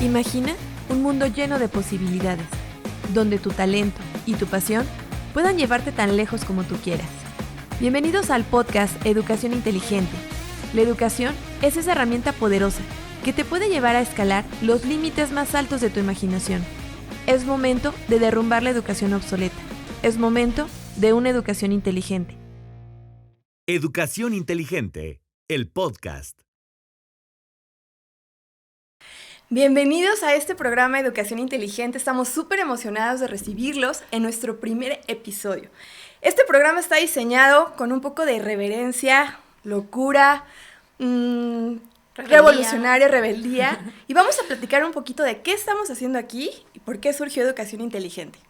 Imagina un mundo lleno de posibilidades, donde tu talento y tu pasión puedan llevarte tan lejos como tú quieras. Bienvenidos al podcast Educación Inteligente. La educación es esa herramienta poderosa que te puede llevar a escalar los límites más altos de tu imaginación. Es momento de derrumbar la educación obsoleta. Es momento de una educación inteligente. Educación Inteligente, el podcast. Bienvenidos a este programa Educación Inteligente. Estamos súper emocionados de recibirlos en nuestro primer episodio. Este programa está diseñado con un poco de irreverencia, locura, revolucionaria, rebeldía. Y vamos a platicar un poquito de qué estamos haciendo aquí y por qué surgió Educación Inteligente.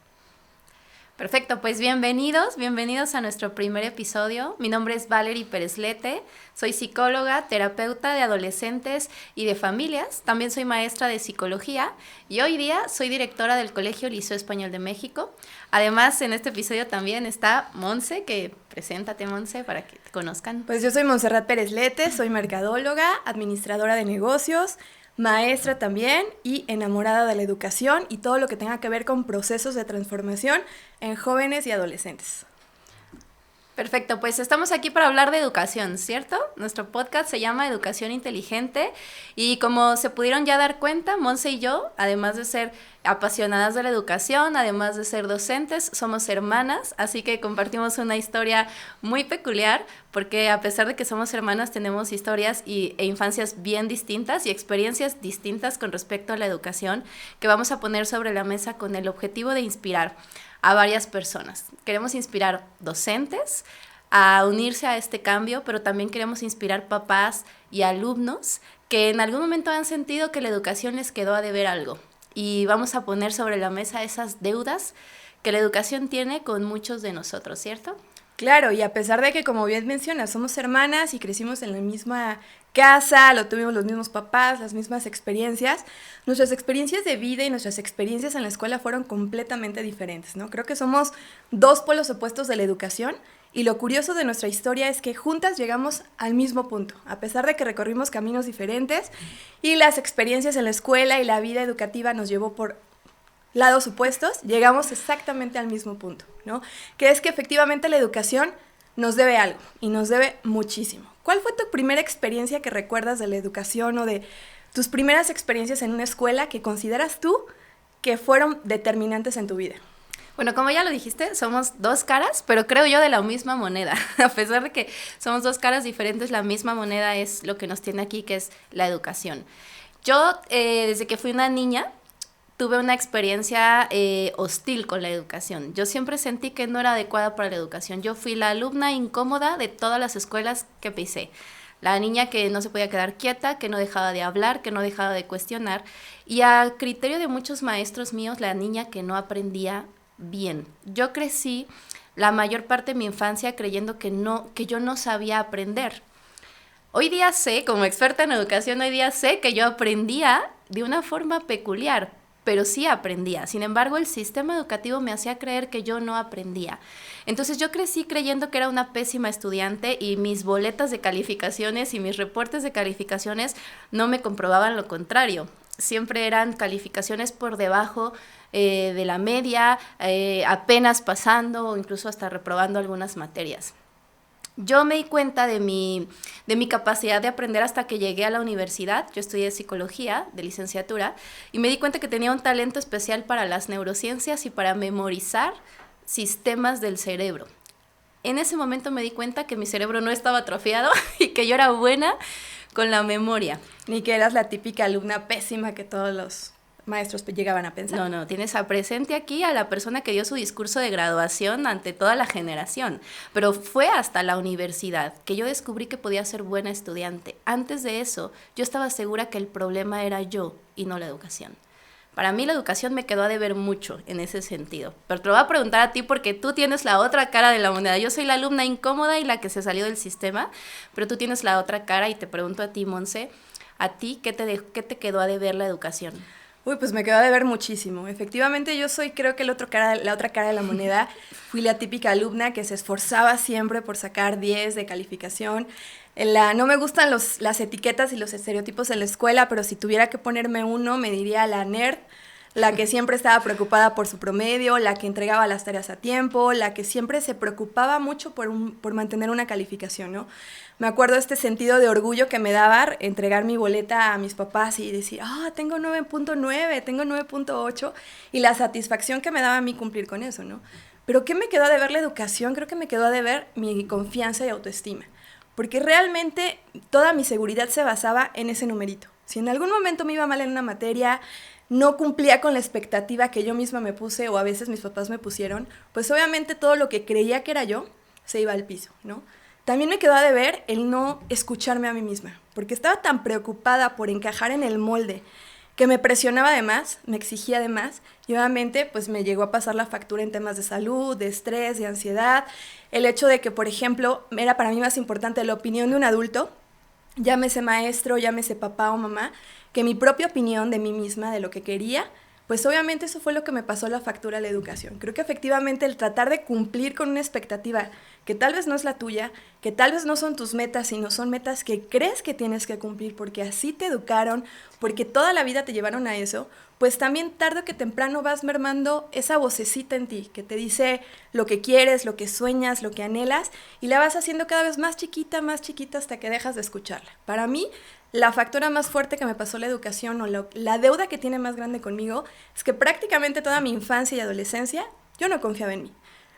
Perfecto, pues bienvenidos a nuestro primer episodio. Mi nombre es Valerie Pérez Lete, soy psicóloga, terapeuta de adolescentes y de familias, también soy maestra de psicología y hoy día soy directora del Colegio Liceo Español de México. Además, en este episodio también está Monse, que preséntate, Monse, para que te conozcan. Pues yo soy Montserrat Pérez Lete, soy mercadóloga, administradora de negocios, maestra también y enamorada de la educación y todo lo que tenga que ver con procesos de transformación en jóvenes y adolescentes. Perfecto, pues estamos aquí para hablar de educación, ¿cierto? Nuestro podcast se llama Educación Inteligente y como se pudieron ya dar cuenta, Monse y yo, además de ser apasionadas de la educación, además de ser docentes, somos hermanas, así que compartimos una historia muy peculiar porque a pesar de que somos hermanas tenemos historias e infancias bien distintas y experiencias distintas con respecto a la educación que vamos a poner sobre la mesa con el objetivo de inspirar a varias personas. Queremos inspirar docentes a unirse a este cambio, pero también queremos inspirar papás y alumnos que en algún momento han sentido que la educación les quedó a deber algo. Y vamos a poner sobre la mesa esas deudas que la educación tiene con muchos de nosotros, ¿cierto? Claro, y a pesar de que, como bien mencionas, somos hermanas y crecimos en la misma casa, lo tuvimos los mismos papás, las mismas experiencias, nuestras experiencias de vida y nuestras experiencias en la escuela fueron completamente diferentes, ¿no? Creo que somos dos polos opuestos de la educación y lo curioso de nuestra historia es que juntas llegamos al mismo punto, a pesar de que recorrimos caminos diferentes y las experiencias en la escuela y la vida educativa nos llevó por lados opuestos, llegamos exactamente al mismo punto, ¿no? Que es que efectivamente la educación nos debe algo y nos debe muchísimo. ¿Cuál fue tu primera experiencia que recuerdas de la educación o de tus primeras experiencias en una escuela que consideras tú que fueron determinantes en tu vida? Bueno, como ya lo dijiste, somos dos caras, pero creo yo de la misma moneda. A pesar de que somos dos caras diferentes, la misma moneda es lo que nos tiene aquí, que es la educación. Yo, desde que fui una niña, tuve una experiencia hostil con la educación. Yo siempre sentí que no era adecuada para la educación. Yo fui la alumna incómoda de todas las escuelas que pisé. La niña que no se podía quedar quieta, que no dejaba de hablar, que no dejaba de cuestionar. Y a criterio de muchos maestros míos, la niña que no aprendía bien. Yo crecí la mayor parte de mi infancia creyendo que yo no sabía aprender. Hoy día sé, como experta en educación, hoy día sé que yo aprendía de una forma peculiar, pero sí aprendía. Sin embargo, el sistema educativo me hacía creer que yo no aprendía. Entonces yo crecí creyendo que era una pésima estudiante y mis boletas de calificaciones y mis reportes de calificaciones no me comprobaban lo contrario. Siempre eran calificaciones por debajo de la media, apenas pasando o incluso hasta reprobando algunas materias. Yo me di cuenta de mi capacidad de aprender hasta que llegué a la universidad. Yo estudié psicología de licenciatura y me di cuenta que tenía un talento especial para las neurociencias y para memorizar sistemas del cerebro. En ese momento me di cuenta que mi cerebro no estaba atrofiado y que yo era buena con la memoria. Ni que eras la típica alumna pésima que todos los maestros llegaban a pensar. No, tienes a presente aquí a la persona que dio su discurso de graduación ante toda la generación, pero fue hasta la universidad que yo descubrí que podía ser buena estudiante. Antes de eso, yo estaba segura que el problema era yo y no la educación. Para mí la educación me quedó a deber mucho en ese sentido, pero te lo voy a preguntar a ti porque tú tienes la otra cara de la moneda. Yo soy la alumna incómoda y la que se salió del sistema, pero tú tienes la otra cara y te pregunto a ti, Monse, ¿a ti qué te quedó a deber la educación? Uy, pues me quedó de ver muchísimo. Efectivamente, yo soy, creo que la otra cara de la moneda. Fui la típica alumna que se esforzaba siempre por sacar 10 de calificación. No me gustan las etiquetas y los estereotipos en la escuela, pero si tuviera que ponerme uno, me diría la nerd, la que siempre estaba preocupada por su promedio, la que entregaba las tareas a tiempo, la que siempre se preocupaba mucho por mantener una calificación, ¿no? Me acuerdo este sentido de orgullo que me daba entregar mi boleta a mis papás y decir, tengo 9.9, tengo 9.8, y la satisfacción que me daba a mí cumplir con eso, ¿no? Pero ¿qué me quedó de ver la educación? Creo que me quedó de ver mi confianza y autoestima, porque realmente toda mi seguridad se basaba en ese numerito. Si en algún momento me iba mal en una materia, no cumplía con la expectativa que yo misma me puse o a veces mis papás me pusieron, pues obviamente todo lo que creía que era yo se iba al piso, ¿no? También me quedó a deber el no escucharme a mí misma, porque estaba tan preocupada por encajar en el molde que me presionaba de más, me exigía de más, y obviamente pues me llegó a pasar la factura en temas de salud, de estrés, de ansiedad, el hecho de que, por ejemplo, era para mí más importante la opinión de un adulto, llámese maestro, llámese papá o mamá, que mi propia opinión de mí misma, de lo que quería, pues obviamente eso fue lo que me pasó la factura a la educación. Creo que efectivamente el tratar de cumplir con una expectativa que tal vez no es la tuya, que tal vez no son tus metas, sino son metas que crees que tienes que cumplir porque así te educaron, porque toda la vida te llevaron a eso, pues también tarde o que temprano vas mermando esa vocecita en ti que te dice lo que quieres, lo que sueñas, lo que anhelas, y la vas haciendo cada vez más chiquita hasta que dejas de escucharla. Para mí, la factura más fuerte que me pasó la educación o la deuda que tiene más grande conmigo es que prácticamente toda mi infancia y adolescencia yo no confiaba en mí.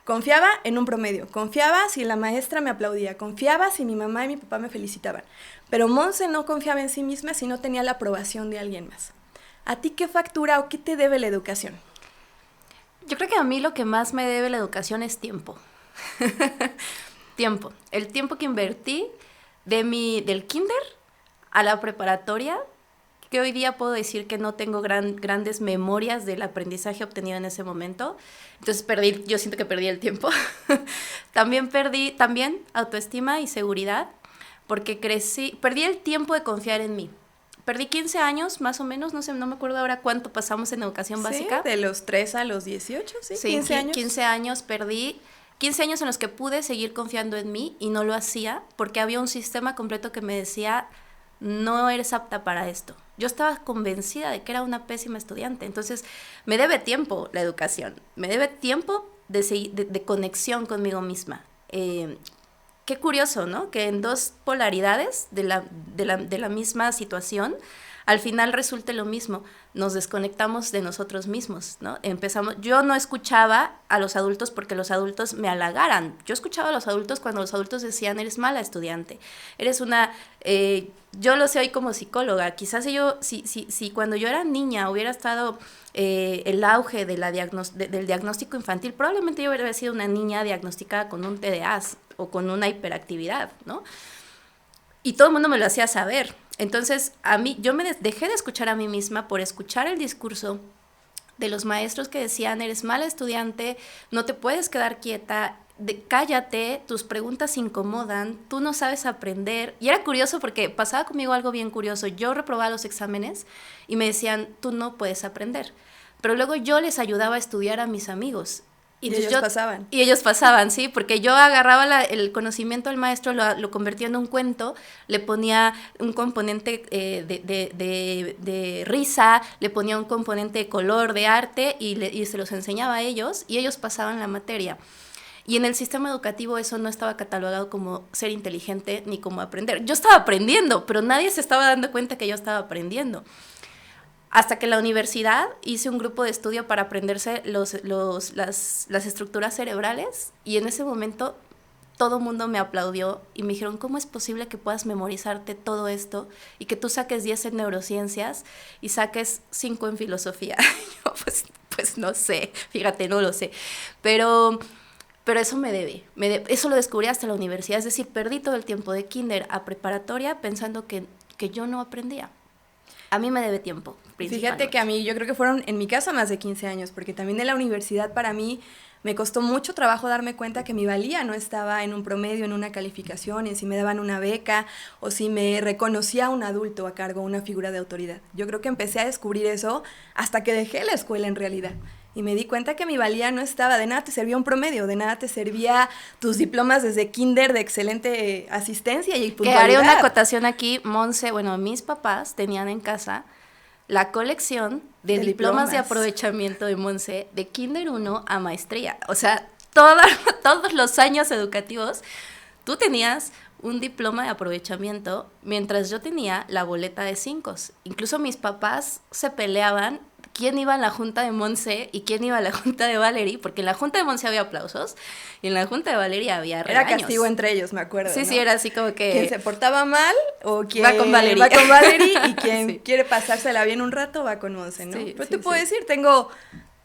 Confiaba en un promedio, confiaba si la maestra me aplaudía, confiaba si mi mamá y mi papá me felicitaban. Pero Monse no confiaba en sí misma si no tenía la aprobación de alguien más. ¿A ti qué factura o qué te debe la educación? Yo creo que a mí lo que más me debe la educación es tiempo. Tiempo. El tiempo que invertí del kinder a la preparatoria, que hoy día puedo decir que no tengo grandes memorias del aprendizaje obtenido en ese momento. Entonces yo siento que perdí el tiempo. También perdí autoestima y seguridad, porque perdí el tiempo de confiar en mí. Perdí 15 años, más o menos, no sé, no me acuerdo ahora cuánto pasamos en educación básica. Sí, de los 3 a los 18, sí, 15 años. 15 años perdí, 15 años en los que pude seguir confiando en mí y no lo hacía, porque había un sistema completo que me decía, no eres apta para esto. Yo estaba convencida de que era una pésima estudiante, entonces me debe tiempo la educación, me debe tiempo de conexión conmigo misma. Qué curioso, ¿no? Que en dos polaridades de la misma situación, al final resulte lo mismo. Nos desconectamos de nosotros mismos, ¿no? Yo no escuchaba a los adultos porque los adultos me halagaran. Yo escuchaba a los adultos cuando los adultos decían, eres mala estudiante, eres una... yo lo sé hoy como psicóloga. Quizás si cuando yo era niña hubiera estado el auge del diagnóstico infantil, probablemente yo hubiera sido una niña diagnosticada con un TDA o con una hiperactividad, ¿no? Y todo el mundo me lo hacía saber. Entonces, yo me dejé de escuchar a mí misma por escuchar el discurso de los maestros que decían, eres mala estudiante, no te puedes quedar quieta, cállate, tus preguntas incomodan, tú no sabes aprender. Y era curioso porque pasaba conmigo algo bien curioso. Yo reprobaba los exámenes y me decían, tú no puedes aprender. Pero luego yo les ayudaba a estudiar a mis amigos. Y ellos pasaban. Y ellos pasaban, sí, porque yo agarraba el conocimiento del maestro, lo convertía en un cuento, le ponía un componente de risa, le ponía un componente de color, de arte, y se los enseñaba a ellos, y ellos pasaban la materia. Y en el sistema educativo eso no estaba catalogado como ser inteligente ni como aprender. Yo estaba aprendiendo, pero nadie se estaba dando cuenta que yo estaba aprendiendo. Hasta que en la universidad hice un grupo de estudio para aprenderse las estructuras cerebrales, y en ese momento todo el mundo me aplaudió y me dijeron, ¿cómo es posible que puedas memorizarte todo esto y que tú saques 10 en neurociencias y saques 5 en filosofía? Yo, pues no sé, fíjate, no lo sé, pero eso me debe, eso lo descubrí hasta la universidad, es decir, perdí todo el tiempo de kinder a preparatoria pensando que yo no aprendía. A mí me debe tiempo. Fíjate que a mí, yo creo que fueron, en mi caso, más de 15 años, porque también en la universidad para mí Me costó mucho trabajo darme cuenta que mi valía no estaba en un promedio, en una calificación, en si me daban una beca o si me reconocía un adulto a cargo, una figura de autoridad. Yo creo que empecé a descubrir eso hasta que dejé la escuela en realidad. Y me di cuenta que mi valía no estaba, de nada te servía un promedio, de nada te servía tus diplomas desde kinder de excelente asistencia y puntualidad. Que haré una acotación aquí, Monse, bueno, mis papás tenían en casa la colección de diplomas de aprovechamiento de Monse de kinder 1 a maestría. O sea, todos los años educativos tú tenías un diploma de aprovechamiento mientras yo tenía la boleta de 5. Incluso mis papás se peleaban quién iba a la junta de Monse y quién iba a la junta de Valerie, porque en la junta de Monse había aplausos y en la junta de Valerie había regaños. Era castigo entre ellos, me acuerdo. Sí, ¿no? sí, era así como que... Quien se portaba mal o quien va con Valerie, y quien sí. quiere pasársela bien un rato va con Monse, ¿no? Sí, Pero sí, te puedo decir, tengo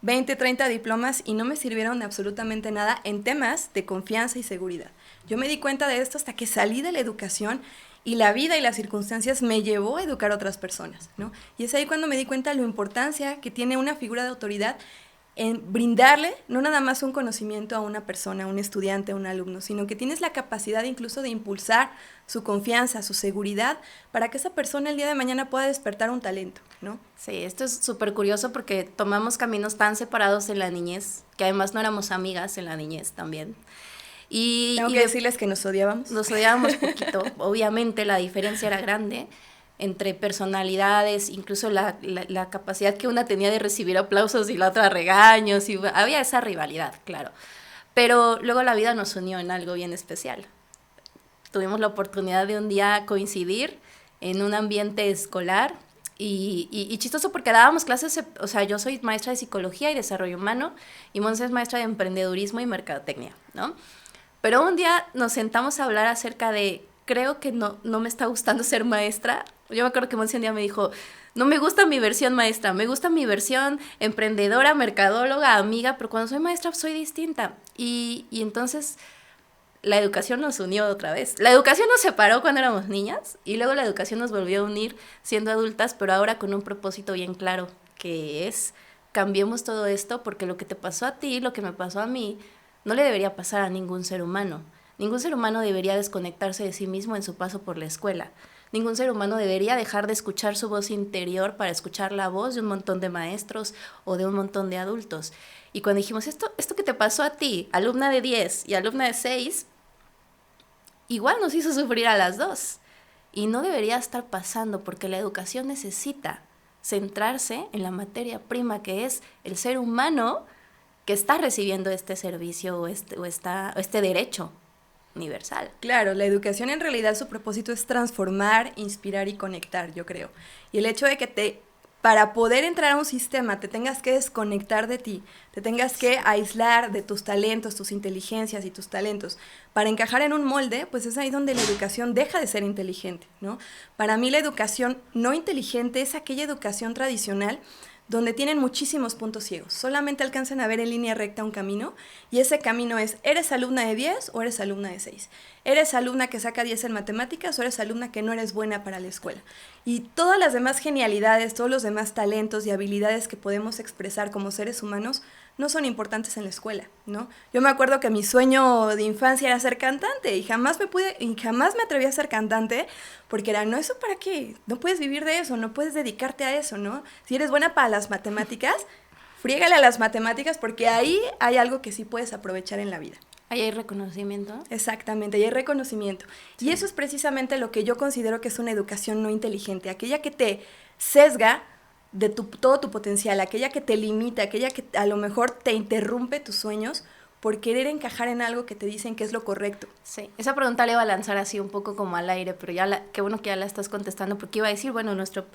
20, 30 diplomas y no me sirvieron de absolutamente nada en temas de confianza y seguridad. Yo me di cuenta de esto hasta que salí de la educación y la vida y las circunstancias me llevó a educar a otras personas, ¿no? Y es ahí cuando me di cuenta de la importancia que tiene una figura de autoridad en brindarle no nada más un conocimiento a una persona, a un estudiante, a un alumno, sino que tienes la capacidad incluso de impulsar su confianza, su seguridad, para que esa persona el día de mañana pueda despertar un talento, ¿no? Sí, esto es súper curioso porque tomamos caminos tan separados en la niñez, que además no éramos amigas en la niñez también. Tengo que decirles que nos odiábamos. Nos odiábamos poquito, obviamente la diferencia era grande entre personalidades, incluso la capacidad que una tenía de recibir aplausos y la otra regaños, y había esa rivalidad, claro. Pero luego la vida nos unió en algo bien especial. Tuvimos la oportunidad de un día coincidir en un ambiente escolar y chistoso porque dábamos clases, o sea, yo soy maestra de psicología y desarrollo humano y Monse es maestra de emprendedurismo y mercadotecnia, ¿no? Pero un día nos sentamos a hablar acerca de, creo que no me está gustando ser maestra. Yo me acuerdo que Monse un día me dijo, no me gusta mi versión maestra, me gusta mi versión emprendedora, mercadóloga, amiga, pero cuando soy maestra soy distinta. Y entonces la educación nos unió otra vez. La educación nos separó cuando éramos niñas y luego la educación nos volvió a unir siendo adultas, pero ahora con un propósito bien claro, que es cambiemos todo esto porque lo que te pasó a ti, lo que me pasó a mí, no le debería pasar a ningún ser humano. Ningún ser humano debería desconectarse de sí mismo en su paso por la escuela. Ningún ser humano debería dejar de escuchar su voz interior para escuchar la voz de un montón de maestros o de un montón de adultos. Y cuando dijimos, esto que te pasó a ti, alumna de 10 y alumna de 6, igual nos hizo sufrir a las dos. Y no debería estar pasando porque la educación necesita centrarse en la materia prima que es el ser humano que está recibiendo este servicio o este derecho universal. Claro, la educación en realidad su propósito es transformar, inspirar y conectar, yo creo. Y el hecho de que para poder entrar a un sistema te tengas que desconectar de ti, te tengas que aislar de tus talentos, tus inteligencias y tus talentos para encajar en un molde, pues es ahí donde la educación deja de ser inteligente, ¿no? Para mí la educación no inteligente es aquella educación tradicional donde tienen muchísimos puntos ciegos. Solamente alcanzan a ver en línea recta un camino y ese camino es, ¿eres alumna de 10 o eres alumna de 6? ¿Eres alumna que saca 10 en matemáticas o eres alumna que no eres buena para la escuela? Y todas las demás genialidades, todos los demás talentos y habilidades que podemos expresar como seres humanos no son importantes en la escuela, ¿no? Yo me acuerdo que mi sueño de infancia era ser cantante y jamás me atreví a ser cantante porque era, ¿no? ¿Eso para qué? No puedes vivir de eso, no puedes dedicarte a eso, ¿no? Si eres buena para las matemáticas, friégale a las matemáticas porque ahí hay algo que sí puedes aprovechar en la vida. Ahí hay reconocimiento. Exactamente, y hay reconocimiento. Sí. Y eso es precisamente lo que yo considero que es una educación no inteligente, aquella que te sesga de todo tu potencial, aquella que te limita, aquella que a lo mejor te interrumpe tus sueños por querer encajar en algo que te dicen que es lo correcto. Sí, esa pregunta le iba a lanzar así un poco como al aire, pero qué bueno que ya la estás contestando, porque iba a decir, bueno, nuestro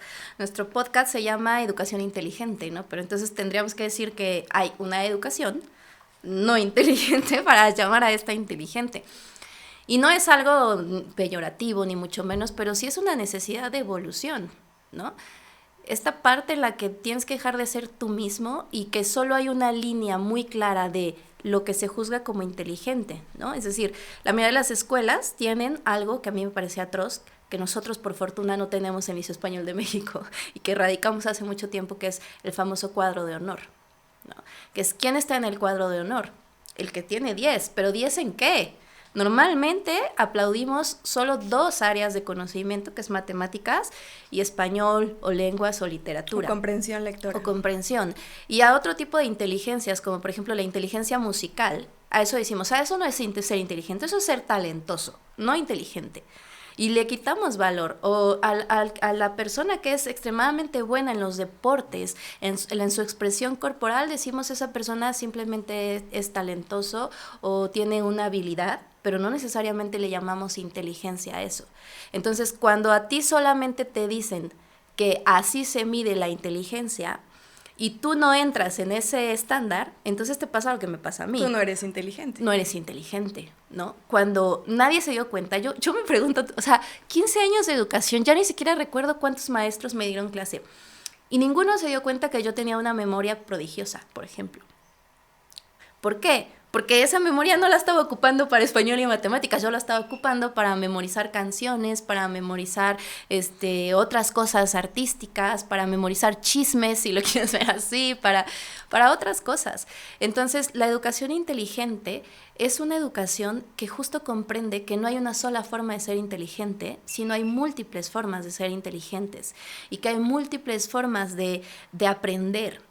podcast se llama Educación Inteligente, ¿no? Pero entonces tendríamos que decir que hay una educación no inteligente para llamar a esta inteligente. Y no es algo peyorativo, ni mucho menos, pero sí es una necesidad de evolución, ¿no? Esta parte en la que tienes que dejar de ser tú mismo y que solo hay una línea muy clara de lo que se juzga como inteligente, ¿no? Es decir, la mayoría de las escuelas tienen algo que a mí me parece atroz, que nosotros por fortuna no tenemos en el Liceo Español de México y que radicamos hace mucho tiempo, que es el famoso cuadro de honor, ¿no? Que es quién está en el cuadro de honor. el que tiene 10, pero ¿10 en qué? Normalmente aplaudimos solo 2 áreas de conocimiento, que es matemáticas y español o lenguas o literatura. O comprensión lectora. O comprensión. Y a otro tipo de inteligencias, como por ejemplo la inteligencia musical, a eso decimos, eso no es ser inteligente, eso es ser talentoso, no inteligente. Y le quitamos valor. O a la persona que es extremadamente buena en los deportes, en su expresión corporal, decimos esa persona simplemente es talentoso o tiene una habilidad, pero no necesariamente le llamamos inteligencia a eso. Entonces, cuando a ti solamente te dicen que así se mide la inteligencia y tú no entras en ese estándar, entonces te pasa lo que me pasa a mí. Tú no eres inteligente. No eres inteligente, ¿no? Cuando nadie se dio cuenta, yo me pregunto, o sea, 15 años de educación, ya ni siquiera recuerdo cuántos maestros me dieron clase, y ninguno se dio cuenta que yo tenía una memoria prodigiosa, por ejemplo. ¿Por qué? Porque esa memoria no la estaba ocupando para español y matemáticas, yo la estaba ocupando para memorizar canciones, para memorizar otras cosas artísticas, para memorizar chismes, si lo quieres ver así, para otras cosas. Entonces, la educación inteligente es una educación que justo comprende que no hay una sola forma de ser inteligente, sino hay múltiples formas de ser inteligentes y que hay múltiples formas de aprender,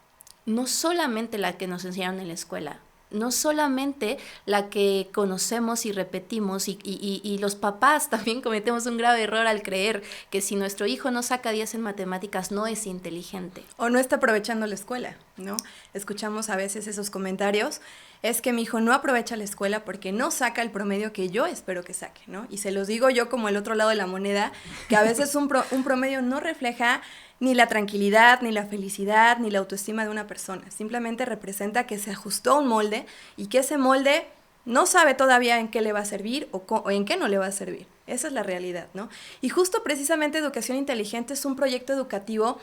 no solamente la que nos enseñaron en la escuela. No solamente la que conocemos y repetimos y los papás también cometemos un grave error al creer que si nuestro hijo no saca 10 en matemáticas no es inteligente. O no está aprovechando la escuela, ¿no? Escuchamos a veces esos comentarios, es que mi hijo no aprovecha la escuela porque no saca el promedio que yo espero que saque, ¿no? Y se los digo yo como el otro lado de la moneda, que a veces un promedio no refleja ni la tranquilidad, ni la felicidad, ni la autoestima de una persona. Simplemente representa que se ajustó a un molde y que ese molde no sabe todavía en qué le va a servir o en qué no le va a servir. Esa es la realidad, ¿no? Y justo precisamente Educación Inteligente es un proyecto educativo,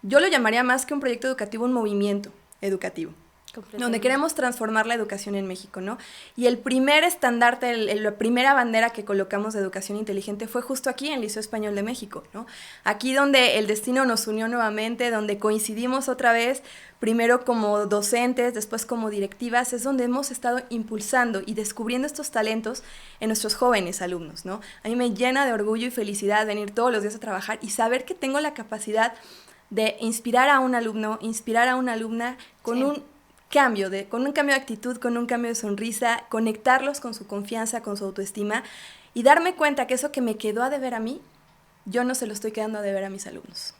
yo lo llamaría más que un proyecto educativo, un movimiento educativo, donde queremos transformar la educación en México, ¿no? Y el primer estandarte, la primera bandera que colocamos de Educación Inteligente fue justo aquí, en el Liceo Español de México, ¿no? Aquí donde el destino nos unió nuevamente, donde coincidimos otra vez, primero como docentes, después como directivas, es donde hemos estado impulsando y descubriendo estos talentos en nuestros jóvenes alumnos, ¿no? A mí me llena de orgullo y felicidad venir todos los días a trabajar y saber que tengo la capacidad de inspirar a un alumno, inspirar a una alumna con un cambio de actitud, con un cambio de sonrisa, conectarlos con su confianza, con su autoestima y darme cuenta que eso que me quedó a deber a mí, yo no se lo estoy quedando a deber a mis alumnos.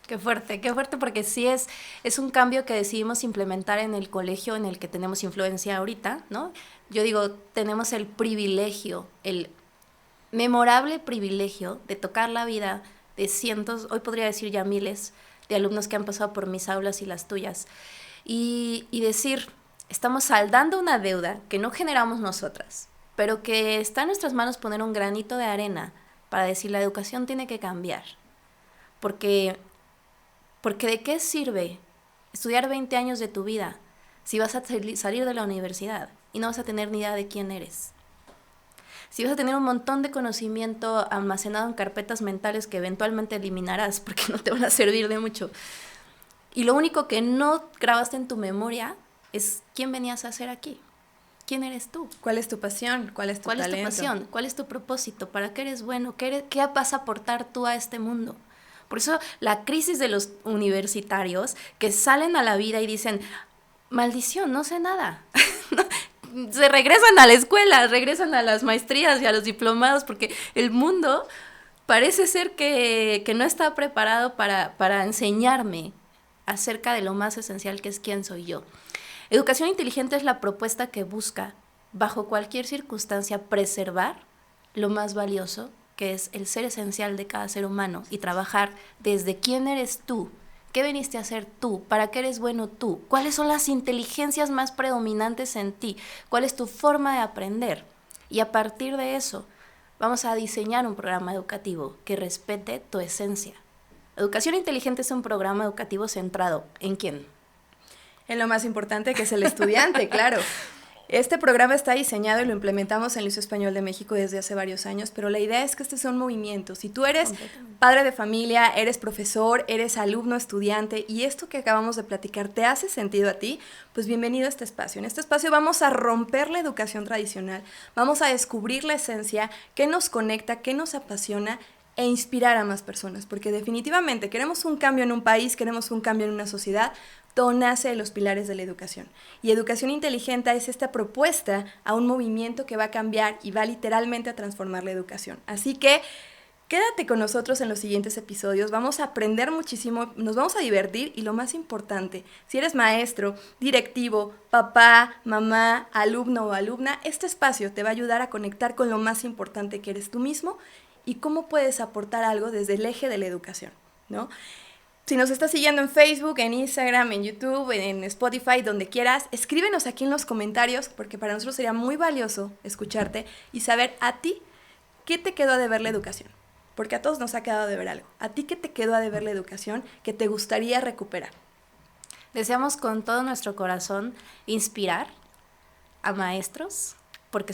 Qué fuerte, porque sí es un cambio que decidimos implementar en el colegio en el que tenemos influencia ahorita, ¿no? Yo digo, tenemos el privilegio, el memorable privilegio de tocar la vida de cientos, hoy podría decir ya miles, de alumnos que han pasado por mis aulas y las tuyas. Y decir, estamos saldando una deuda que no generamos nosotras, pero que está en nuestras manos poner un granito de arena para decir la educación tiene que cambiar. Porque ¿de qué sirve estudiar 20 años de tu vida si vas a salir de la universidad y no vas a tener ni idea de quién eres? Si vas a tener un montón de conocimiento almacenado en carpetas mentales que eventualmente eliminarás porque no te van a servir de mucho. Y lo único que no grabaste en tu memoria es quién venías a hacer aquí. ¿Quién eres tú? ¿Cuál es tu pasión? ¿Cuál es tu talento? ¿Cuál es tu pasión? ¿Cuál es tu propósito? ¿Para qué eres bueno? ¿Qué vas a aportar tú a este mundo? Por eso la crisis de los universitarios que salen a la vida y dicen, maldición, no sé nada. Se regresan a la escuela, regresan a las maestrías y a los diplomados porque el mundo parece ser que no está preparado para enseñarme acerca de lo más esencial que es quién soy yo. Educación inteligente es la propuesta que busca, bajo cualquier circunstancia, preservar lo más valioso, que es el ser esencial de cada ser humano, y trabajar desde quién eres tú, qué viniste a hacer tú, para qué eres bueno tú, cuáles son las inteligencias más predominantes en ti, cuál es tu forma de aprender. Y a partir de eso, vamos a diseñar un programa educativo que respete tu esencia. Educación Inteligente es un programa educativo centrado ¿en quién? En lo más importante, que es el estudiante, claro. Este programa está diseñado y lo implementamos en Liceo Español de México desde hace varios años, pero la idea es que este sea un movimiento. Si tú eres padre de familia, eres profesor, eres alumno, estudiante, y esto que acabamos de platicar te hace sentido a ti, pues bienvenido a este espacio. En este espacio vamos a romper la educación tradicional, vamos a descubrir la esencia, qué nos conecta, qué nos apasiona, e inspirar a más personas, porque definitivamente queremos un cambio en un país, queremos un cambio en una sociedad. Todo nace de los pilares de la educación. Y Educación Inteligente es esta propuesta a un movimiento que va a cambiar y va literalmente a transformar la educación. Así que quédate con nosotros en los siguientes episodios, vamos a aprender muchísimo, nos vamos a divertir y lo más importante, si eres maestro, directivo, papá, mamá, alumno o alumna, este espacio te va a ayudar a conectar con lo más importante que eres tú mismo y cómo puedes aportar algo desde el eje de la educación, ¿no? Si nos estás siguiendo en Facebook, en Instagram, en YouTube, en Spotify, donde quieras, escríbenos aquí en los comentarios, porque para nosotros sería muy valioso escucharte y saber a ti qué te quedó a deber la educación. Porque a todos nos ha quedado a deber algo. ¿A ti qué te quedó a deber la educación que te gustaría recuperar? Deseamos con todo nuestro corazón inspirar a maestros, porque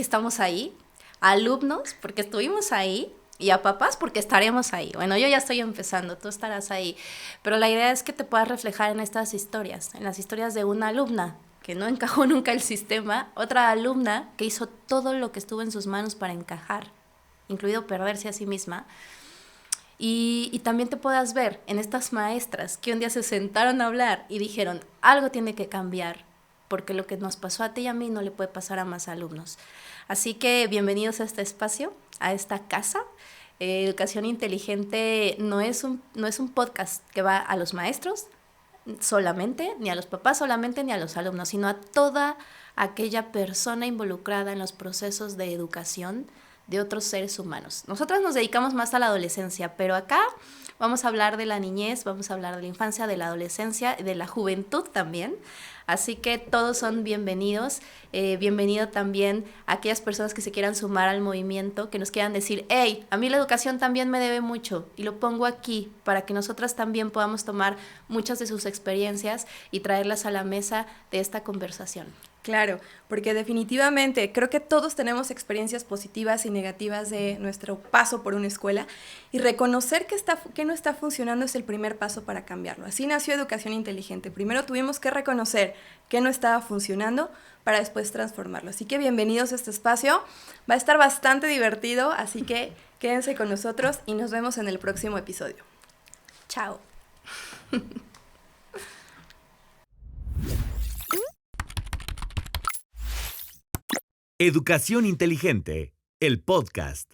estamos ahí, a alumnos, porque estuvimos ahí, y a papás, porque estaremos ahí. Bueno, yo ya estoy empezando, tú estarás ahí. Pero la idea es que te puedas reflejar en estas historias, en las historias de una alumna que no encajó nunca el sistema, otra alumna que hizo todo lo que estuvo en sus manos para encajar, incluido perderse a sí misma. Y también te puedas ver en estas maestras que un día se sentaron a hablar y dijeron, algo tiene que cambiar, porque lo que nos pasó a ti y a mí no le puede pasar a más alumnos. Así que bienvenidos a este espacio, a esta casa. Educación Inteligente no es un podcast que va a los maestros solamente, ni a los papás solamente, ni a los alumnos, sino a toda aquella persona involucrada en los procesos de educación de otros seres humanos. Nosotras nos dedicamos más a la adolescencia, pero acá vamos a hablar de la niñez, vamos a hablar de la infancia, de la adolescencia, de la juventud también. Así que todos son bienvenidos. Bienvenido también a aquellas personas que se quieran sumar al movimiento, que nos quieran decir, hey, a mí la educación también me debe mucho, y lo pongo aquí para que nosotras también podamos tomar muchas de sus experiencias y traerlas a la mesa de esta conversación. Claro, porque definitivamente creo que todos tenemos experiencias positivas y negativas de nuestro paso por una escuela, y reconocer que no está funcionando es el primer paso para cambiarlo. Así nació Educación Inteligente. Primero tuvimos que reconocer que no estaba funcionando para después transformarlo. Así que bienvenidos a este espacio. Va a estar bastante divertido, así que quédense con nosotros y nos vemos en el próximo episodio. Chao. Educación Inteligente, el podcast.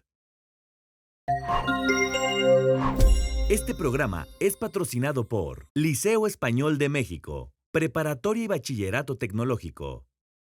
Este programa es patrocinado por Liceo Español de México, Preparatoria y Bachillerato Tecnológico.